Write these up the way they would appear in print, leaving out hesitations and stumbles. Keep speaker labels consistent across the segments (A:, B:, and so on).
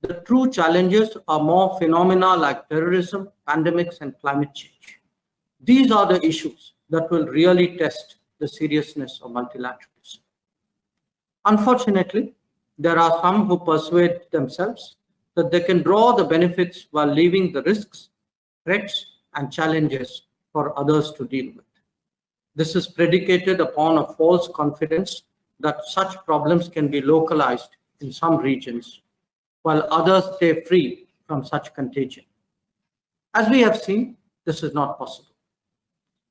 A: The true challenges are more phenomena like terrorism, pandemics, and climate change. These are the issues that will really test the seriousness of multilateralism. Unfortunately, there are some who persuade themselves that they can draw the benefits while leaving the risks, threats, and challenges for others to deal with. This is predicated upon a false confidence that such problems can be localized in some regions, while others stay free from such contagion. As we have seen, this is not possible.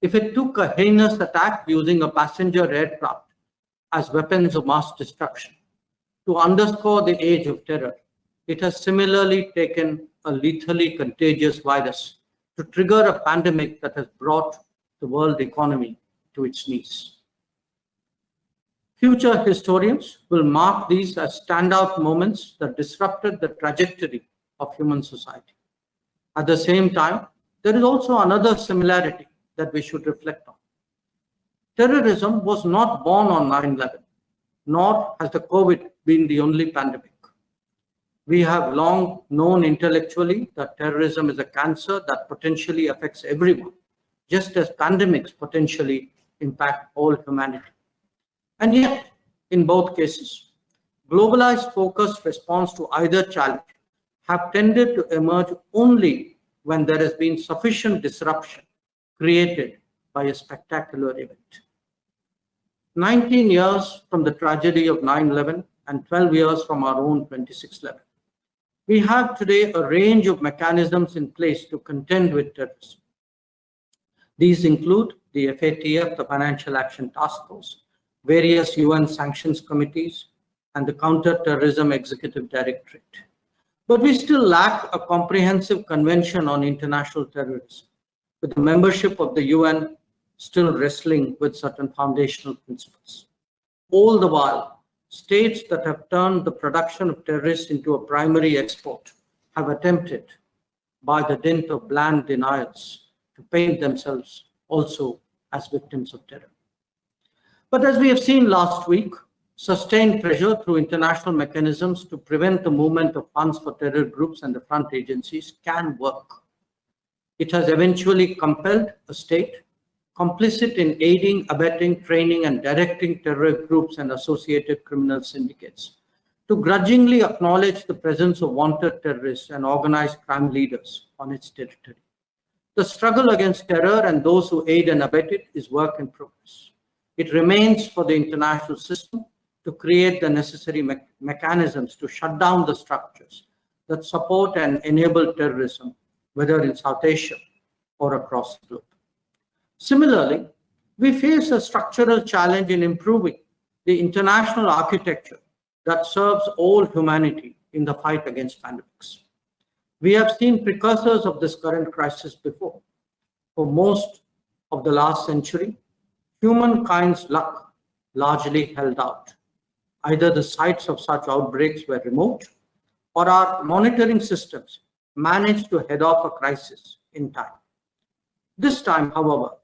A: If it took a heinous attack using a passenger aircraft as weapons of mass destruction to underscore the age of terror, it has similarly taken a lethally contagious virus to trigger a pandemic that has brought the world economy to its knees. Future historians will mark these as standout moments that disrupted the trajectory of human society. At the same time, there is also another similarity that we should reflect on. Terrorism was not born on 9/11, nor has the COVID been the only pandemic. We have long known intellectually that terrorism is a cancer that potentially affects everyone, just as pandemics potentially impact all humanity. And yet, in both cases, globalized focused response to either challenge have tended to emerge only when there has been sufficient disruption created by a spectacular event. 19 years from the tragedy of 9/11 and 12 years from our own 26/11. We have today a range of mechanisms in place to contend with terrorism. These include the FATF, the Financial Action Task Force, various UN sanctions committees, and the Counter-Terrorism Executive Directorate. But we still lack a comprehensive convention on international terrorism, with the membership of the UN still wrestling with certain foundational principles. All the while, states that have turned the production of terrorists into a primary export have attempted, by the dint of bland denials, to paint themselves also as victims of terror. But as we have seen last week, sustained pressure through international mechanisms to prevent the movement of funds for terror groups and the front agencies can work. It has eventually compelled a state complicit in aiding, abetting, training, and directing terror groups and associated criminal syndicates to grudgingly acknowledge the presence of wanted terrorists and organized crime leaders on its territory. The struggle against terror and those who aid and abet it is work in progress. It remains for the international system to create the necessary mechanisms to shut down the structures that support and enable terrorism, whether in South Asia or across the globe. Similarly, we face a structural challenge in improving the international architecture that serves all humanity in the fight against pandemics. We have seen precursors of this current crisis before. For most of the last century, humankind's luck largely held out. Either the sites of such outbreaks were remote, or our monitoring systems managed to head off a crisis in time. This time, however,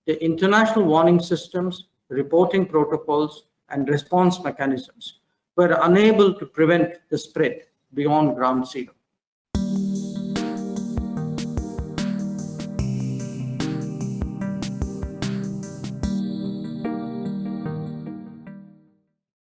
A: the international warning systems, reporting protocols, and response mechanisms were unable to prevent the spread beyond ground zero.